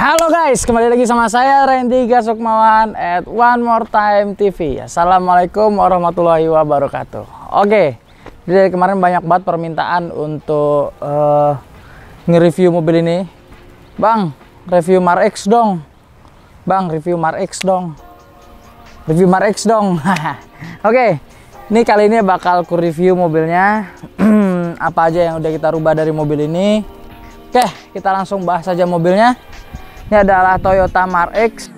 Halo guys, kembali lagi sama saya Randy Gasukmawan at One More Time TV. Assalamualaikum warahmatullahi wabarakatuh. Oke, dari kemarin banyak banget permintaan untuk nge-review mobil ini. Bang, review Mar-X dong. Bang, review Mar-X dong. Review Mar-X dong. Oke, ini kali ini bakal ku review mobilnya. Apa aja yang udah kita rubah dari mobil ini. Oke, kita langsung bahas saja mobilnya. Ini adalah Toyota Mar-X.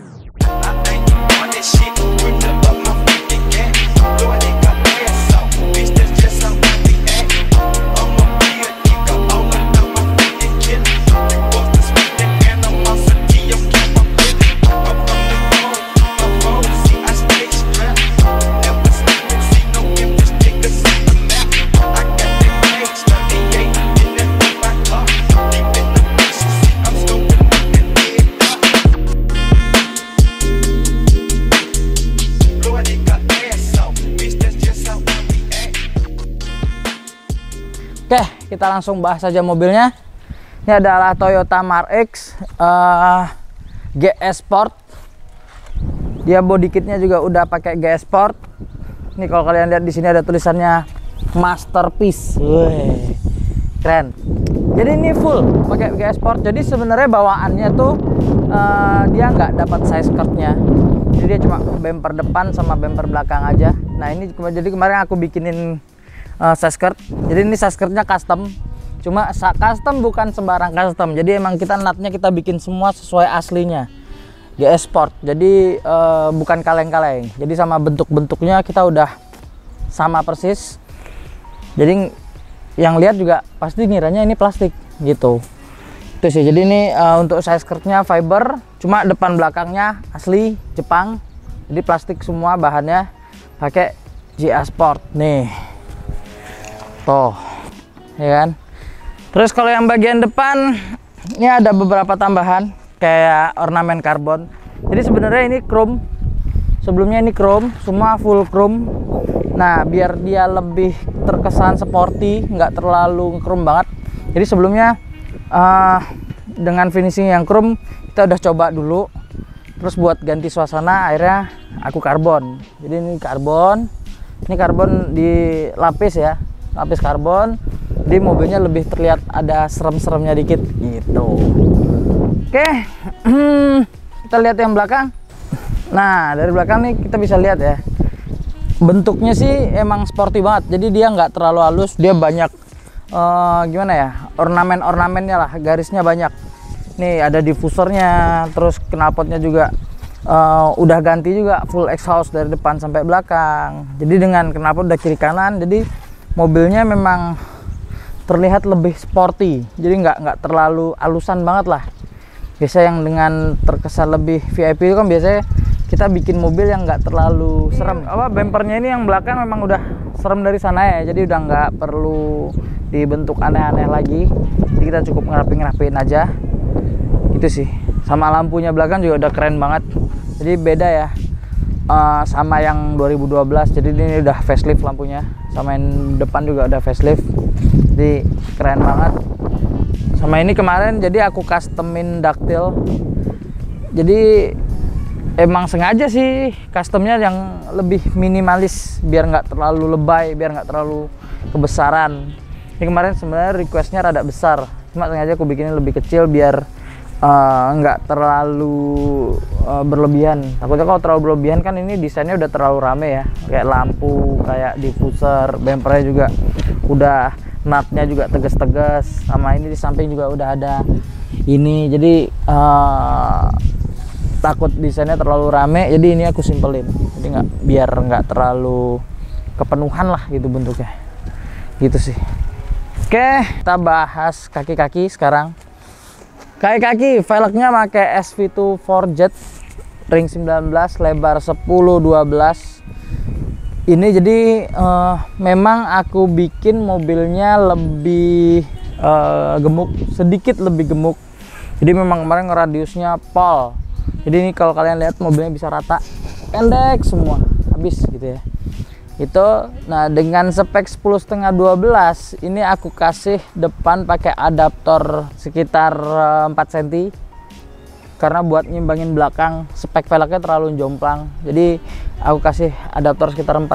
Oke, kita langsung bahas saja mobilnya. Ini adalah Toyota Mar-X GS Sport. Dia body kitnya juga udah pakai GS Sport. Ini kalau kalian lihat di sini ada tulisannya Masterpiece. Wih, keren. Jadi ini full pakai GS Sport. Jadi sebenarnya bawaannya tuh dia nggak dapat side skirtnya. Jadi dia cuma bumper depan sama bumper belakang aja. Nah ini jadi kemarin aku bikinin side skirt. Jadi ini side skirtnya custom, cuma custom bukan sembarang custom. Jadi emang kita natnya kita bikin semua sesuai aslinya GS Sport. Jadi bukan kaleng-kaleng. Jadi sama bentuk-bentuknya kita udah sama persis. Jadi yang lihat juga pasti ngiranya ini plastik gitu. Itu sih. Jadi ini untuk side skirtnya fiber, cuma depan belakangnya asli Jepang. Jadi plastik semua bahannya, pakai GS Sport nih. Tuh, ya kan. Terus kalau yang bagian depan ini ada beberapa tambahan kayak ornamen karbon. Jadi sebenarnya ini chrome. Sebelumnya ini chrome, semua full chrome. Nah, biar dia lebih terkesan sporty, nggak terlalu chrome banget. Jadi sebelumnya dengan finishing yang chrome kita udah coba dulu. Terus buat ganti suasana akhirnya aku karbon. Jadi ini karbon. Ini karbon dilapis ya. Lapis karbon, di mobilnya lebih terlihat ada serem-seremnya dikit gitu. Oke, kita lihat yang belakang. Nah, dari belakang nih kita bisa lihat ya, bentuknya sih emang sporty banget. Jadi dia nggak terlalu halus, dia banyak gimana ya, ornamen-ornamennya lah, garisnya banyak. Nih ada diffusernya, terus knalpotnya juga udah ganti juga full exhaust dari depan sampai belakang. Jadi dengan knalpot udah kiri kanan, jadi mobilnya memang terlihat lebih sporty. Jadi nggak terlalu alusan banget lah. Biasa yang dengan terkesan lebih VIP itu kan biasanya kita bikin mobil yang nggak terlalu serem. Bumpernya ini yang belakang memang udah serem dari sana ya. Jadi udah nggak perlu dibentuk aneh-aneh lagi. Jadi kita cukup ngerapin aja. Gitu sih. Sama lampunya belakang juga udah keren banget. Jadi beda ya. Sama yang 2012. Jadi ini udah facelift lampunya. Sama yang depan juga udah facelift. Jadi keren banget. Sama ini kemarin jadi aku customin ductile. Jadi emang sengaja sih customnya yang lebih minimalis, biar nggak terlalu lebay, biar nggak terlalu kebesaran. Ini kemarin sebenarnya requestnya rada besar, cuma sengaja aku bikinin lebih kecil biar nggak terlalu berlebihan. Takutnya kalau terlalu berlebihan kan ini desainnya udah terlalu rame ya, kayak lampu, kayak diffuser, bumpernya juga udah, nutnya juga tegas-tegas, sama ini di samping juga udah ada ini. Jadi takut desainnya terlalu rame, jadi ini aku simpelin. Jadi biar nggak terlalu kepenuhan lah gitu bentuknya. Gitu sih. Oke, kita bahas kaki-kaki sekarang. Kaki-kaki velgnya pakai SV2 Forjet ring 19 lebar 10-12. Ini jadi memang aku bikin mobilnya lebih gemuk, sedikit lebih gemuk. Jadi memang kemarin radiusnya pol. Jadi ini kalau kalian lihat mobilnya bisa rata, pendek semua, habis gitu ya. Itu. Nah, dengan spek 10,5-12 ini aku kasih depan pakai adaptor sekitar 4 cm. karena buat nyimbangin belakang spek velgnya terlalu jomplang. Jadi aku kasih adaptor sekitar 4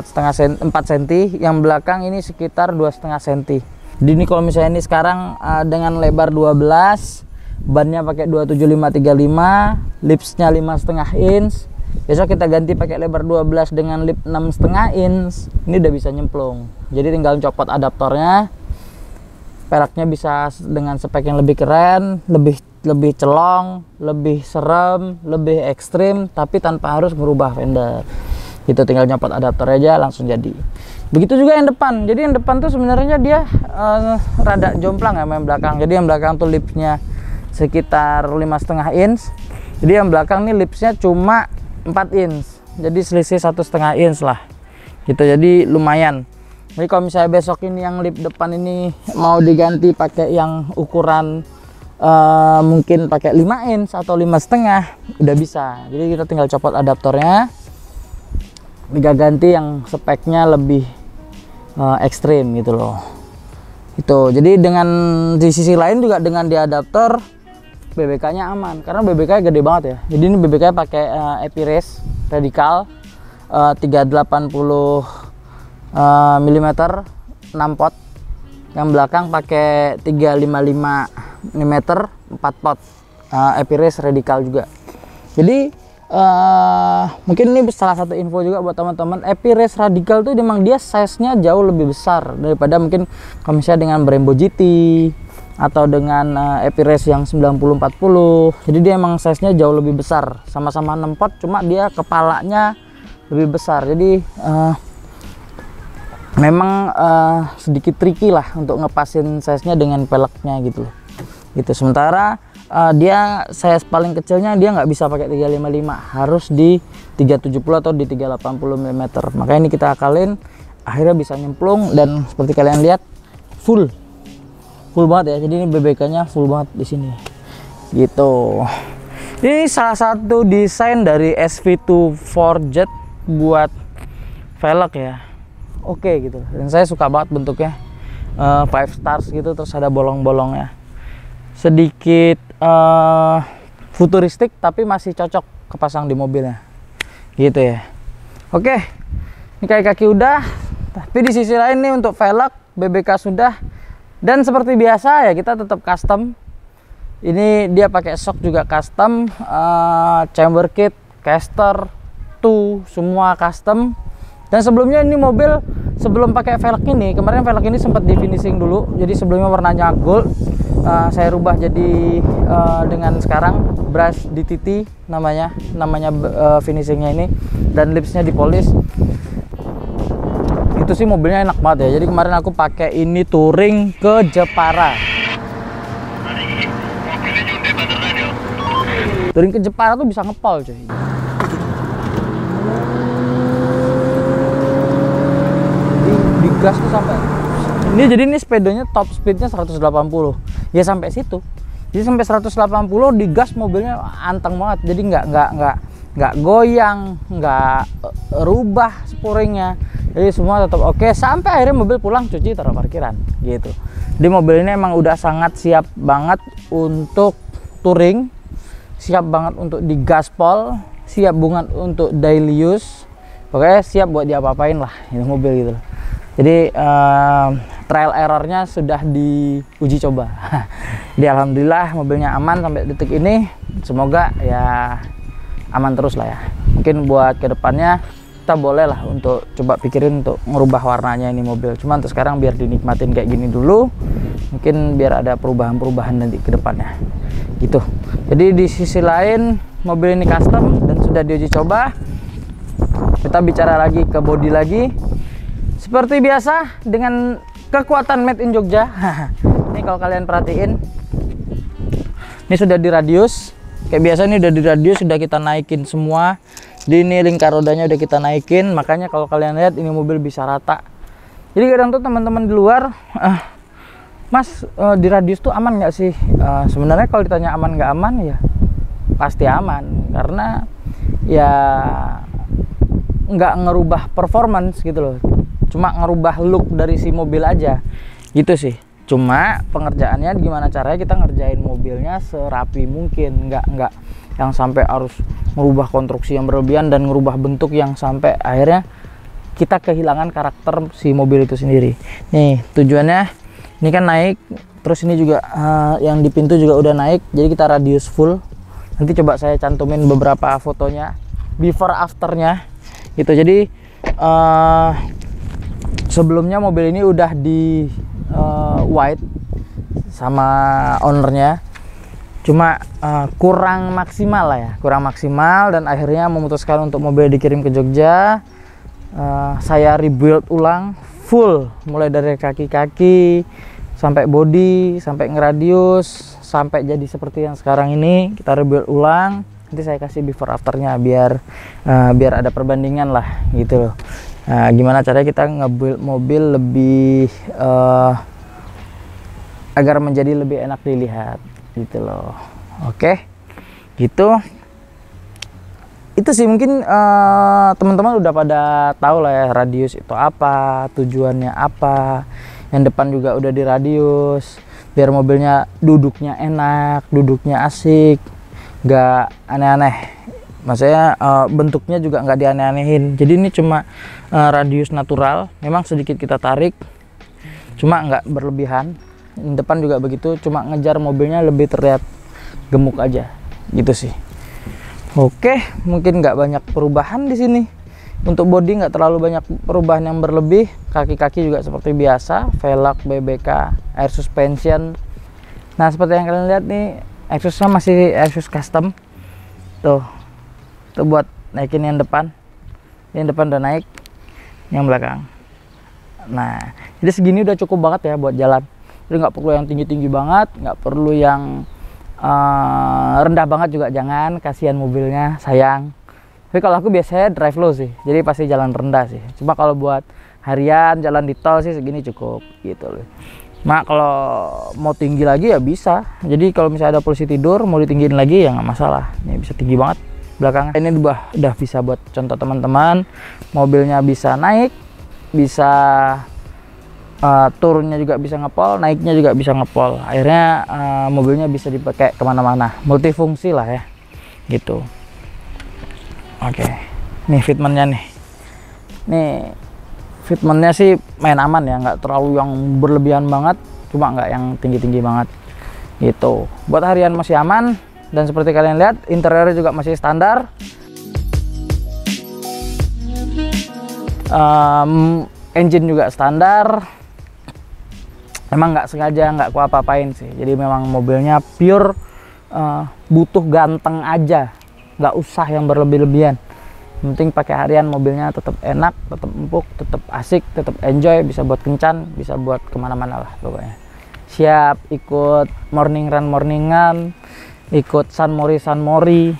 cm, yang belakang ini sekitar 2,5 cm. Jadi ini kalau misalnya ini sekarang dengan lebar 12, bannya pakai 275/35, lipsnya 5,5 inch. Besok kita ganti pakai lebar 12 dengan lip 6,5 inch. Ini udah bisa nyemplung. Jadi tinggal copot adaptornya. Peleknya bisa dengan spek yang lebih keren, lebih celong, lebih serem, lebih ekstrim, tapi tanpa harus merubah fender. Itu tinggal nyopot adaptor aja langsung jadi. Begitu juga yang depan. Jadi yang depan tuh sebenarnya dia rada jomplang ya main belakang. Jadi yang belakang tuh lipsnya sekitar 5,5 inch. Jadi yang belakang nih lipsnya cuma 4 inch. Jadi selisih 1,5 inch lah. Gitu. Jadi lumayan. Jadi kalau misalnya besok ini yang lip depan ini mau diganti pakai yang ukuran mungkin pakai 5 inch atau 5,5, udah bisa. Jadi kita tinggal copot adaptornya, ganti yang speknya lebih ekstrim gitu loh. Itu. Jadi dengan di sisi lain juga dengan di adaptor BBK-nya aman karena BBK-nya gede banget ya. Jadi ini BBK pakai Epirace Radical 380 mm 6 pot, yang belakang pakai 355 mm 4 pot, Epirace Radical juga. Jadi mungkin ini salah satu info juga buat teman-teman, Epirace Radical tuh memang dia size-nya jauh lebih besar daripada mungkin kalau misalnya dengan Brembo GT atau dengan Epirace yang 9040. Jadi dia emang size-nya jauh lebih besar, sama-sama 6 pot, cuma dia kepalanya lebih besar. Jadi memang sedikit tricky lah untuk ngepasin size-nya dengan peleknya gitu. Sementara dia size paling kecilnya dia nggak bisa pakai 355, harus di 370 atau di 380 mm. Makanya ini kita akalin, akhirnya bisa nyemplung dan seperti kalian lihat full banget ya. Jadi ini BBK-nya full banget di sini. Gitu. Ini salah satu desain dari SV2 Forget buat velg ya. Oke gitu, dan saya suka banget bentuknya 5 stars gitu, terus ada bolong-bolongnya, sedikit futuristik tapi masih cocok kepasang di mobilnya gitu ya. Oke, ini kaki-kaki udah, tapi di sisi lain nih untuk velg BBK sudah, dan seperti biasa ya kita tetap custom. Ini dia pakai shock juga custom, chamber kit, caster, semua custom. Dan sebelumnya ini mobil sebelum pakai velg ini, kemarin velg ini sempat di finishing dulu. Jadi sebelumnya warnanya gold, saya rubah jadi dengan sekarang brush DTT namanya finishingnya ini, dan lipsnya dipolis. Itu sih mobilnya enak banget ya. Jadi kemarin aku pakai ini touring ke Jepara. Touring ke Jepara tuh bisa ngepol cuy. Gas tuh sampai ini, jadi ini sepedanya top speednya 180 ya, sampai situ. Jadi sampai 180 di gas mobilnya anteng banget. Jadi nggak goyang, nggak rubah sporingnya. Jadi semua tetap oke, sampai akhirnya mobil pulang cuci taruh parkiran gitu. Di mobil ini emang udah sangat siap banget untuk touring, siap banget untuk digaspol, siap banget untuk daily use. Pokoknya siap buat diapa-apain lah ini mobil gitu. Jadi trial errornya sudah diuji coba. Jadi alhamdulillah mobilnya aman sampai detik ini. Semoga ya aman terus lah ya. Mungkin buat kedepannya kita boleh lah untuk coba pikirin untuk ngerubah warnanya ini mobil. Cuman untuk sekarang biar dinikmatin kayak gini dulu. Mungkin biar ada perubahan-perubahan nanti ke depannya. Gitu. Jadi di sisi lain mobil ini custom dan sudah diuji coba. Kita bicara lagi ke body lagi. Seperti biasa dengan kekuatan made in Jogja. Ini kalau kalian perhatiin, ini sudah di radius. Kayak biasa ini udah di radius, sudah kita naikin semua. Di ini lingkar rodanya udah kita naikin. Makanya kalau kalian lihat ini mobil bisa rata. Jadi kadang tuh teman-teman di luar, Mas di radius tuh aman nggak sih? Sebenarnya kalau ditanya aman nggak aman ya pasti aman, karena ya nggak ngerubah performance gitu loh. Cuma ngerubah look dari si mobil aja gitu sih. Cuma pengerjaannya gimana caranya kita ngerjain mobilnya serapi mungkin, nggak yang sampai harus merubah konstruksi yang berlebihan dan merubah bentuk yang sampai akhirnya kita kehilangan karakter si mobil itu sendiri. Nih tujuannya, ini kan naik, terus ini juga yang di pintu juga udah naik, jadi kita radius full. Nanti coba saya cantumin beberapa fotonya before afternya gitu. Jadi sebelumnya mobil ini udah di white sama ownernya, cuma kurang maksimal lah ya, kurang maksimal, dan akhirnya memutuskan untuk mobil dikirim ke Jogja. Saya rebuild ulang full, mulai dari kaki-kaki sampai body, sampai ngeradius, sampai jadi seperti yang sekarang ini. Kita rebuild ulang, nanti saya kasih before afternya biar ada perbandingan lah gitu loh. Gimana caranya kita ngebuild mobil lebih agar menjadi lebih enak dilihat gitu loh. Oke, gitu. Itu sih mungkin teman-teman udah pada tahu lah ya, radius itu apa, tujuannya apa. Yang depan juga udah di radius biar mobilnya duduknya enak, duduknya asik, nggak aneh-aneh. Maksudnya bentuknya juga nggak dianeh-anehin. Jadi ini cuma radius natural, memang sedikit kita tarik, cuma nggak berlebihan. Yang depan juga begitu, cuma ngejar mobilnya lebih terlihat gemuk aja, gitu sih. Oke, mungkin nggak banyak perubahan di sini. Untuk bodi nggak terlalu banyak perubahan yang berlebih. Kaki-kaki juga seperti biasa, velg, BBK, air suspension. Nah, seperti yang kalian lihat nih, exhaustnya masih exhaust custom. Tuh buat naikin yang depan. Yang depan udah naik, yang belakang. Nah, jadi segini udah cukup banget ya buat jalan. Jadi nggak perlu yang tinggi-tinggi banget, nggak perlu yang rendah banget juga jangan, kasihan mobilnya, sayang. Tapi kalau aku biasanya drive low sih, jadi pasti jalan rendah sih. Cuma kalau buat harian jalan di tol sih segini cukup gitu loh. Mak kalau mau tinggi lagi ya bisa. Jadi kalau misalnya ada polisi tidur mau ditinggiin lagi ya nggak masalah. Ini bisa tinggi banget belakangnya. Ini udah bisa buat contoh teman-teman. Mobilnya bisa naik, bisa turunnya juga bisa ngepol, naiknya juga bisa ngepol. Akhirnya mobilnya bisa dipakai kemana-mana, multifungsi lah ya gitu. Oke, nih fitmentnya nih fitmentnya sih main aman ya, nggak terlalu yang berlebihan banget, cuma nggak yang tinggi-tinggi banget gitu. Buat harian masih aman, dan seperti kalian lihat interiornya juga masih standar. Engine juga standar. Emang nggak sengaja nggak ku apa-apain sih, jadi memang mobilnya pure butuh ganteng aja, nggak usah yang berlebih-lebihan. Yang penting pakai harian mobilnya tetap enak, tetap empuk, tetap asik, tetap enjoy, bisa buat kencan, bisa buat kemana-mana lah pokoknya. Siap ikut morning run, ikut sun mori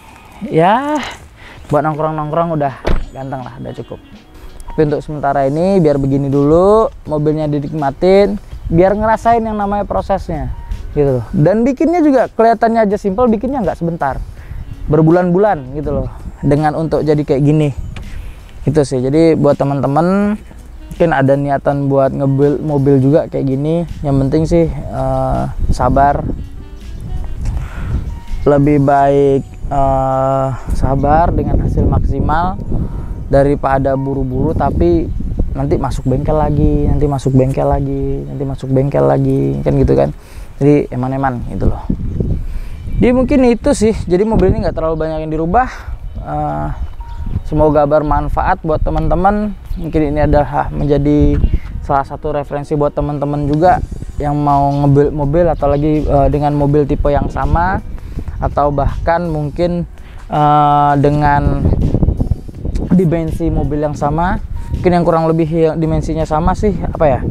ya, buat nongkrong udah ganteng lah, udah cukup. Tapi untuk sementara ini biar begini dulu, mobilnya dinikmatin, biar ngerasain yang namanya prosesnya gitu loh. Dan bikinnya juga kelihatannya aja simple, bikinnya nggak sebentar, berbulan-bulan gitu loh, dengan untuk jadi kayak gini gitu sih. Jadi buat teman-teman mungkin ada niatan buat nge-build mobil juga kayak gini, yang penting sih sabar. Lebih baik sabar dengan hasil maksimal daripada buru-buru tapi nanti masuk bengkel lagi, nanti masuk bengkel lagi, kan gitu kan. Jadi eman-eman gitu loh. Jadi mungkin itu sih, jadi mobil ini nggak terlalu banyak yang dirubah. Semoga bermanfaat buat teman-teman. Mungkin ini adalah menjadi salah satu referensi buat teman-teman juga yang mau nge-build mobil, atau lagi dengan mobil tipe yang sama, atau bahkan mungkin dengan dimensi mobil yang sama. Mungkin yang kurang lebih yang dimensinya sama sih apa ya,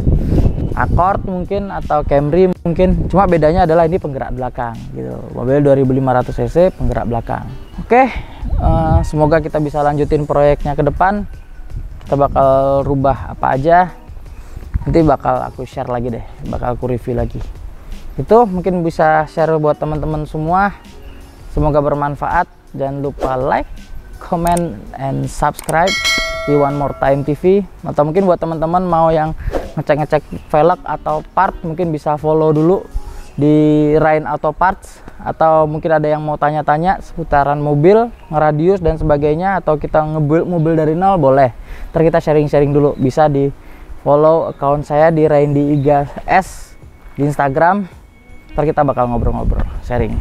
Accord mungkin, atau Camry mungkin, cuma bedanya adalah ini penggerak belakang gitu. Mobil 2500 cc penggerak belakang. Oke, semoga kita bisa lanjutin proyeknya ke depan. Kita bakal rubah apa aja, nanti bakal aku share lagi deh, bakal aku review lagi. Itu mungkin bisa share buat teman-teman semua. Semoga bermanfaat. Jangan lupa like, comment, and subscribe di One More Time TV. Atau mungkin buat teman-teman mau yang ngecek-ngecek velg atau part, mungkin bisa follow dulu di Rain Auto Parts, atau mungkin ada yang mau tanya-tanya seputaran mobil, ngeradius dan sebagainya, atau kita nge-build mobil dari nol, boleh. Ntar kita sharing-sharing dulu, bisa di follow account saya di Raindi IGS di Instagram. Ntar kita bakal ngobrol-ngobrol, sharing.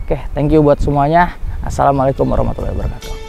Oke, thank you buat semuanya. Assalamualaikum warahmatullahi wabarakatuh.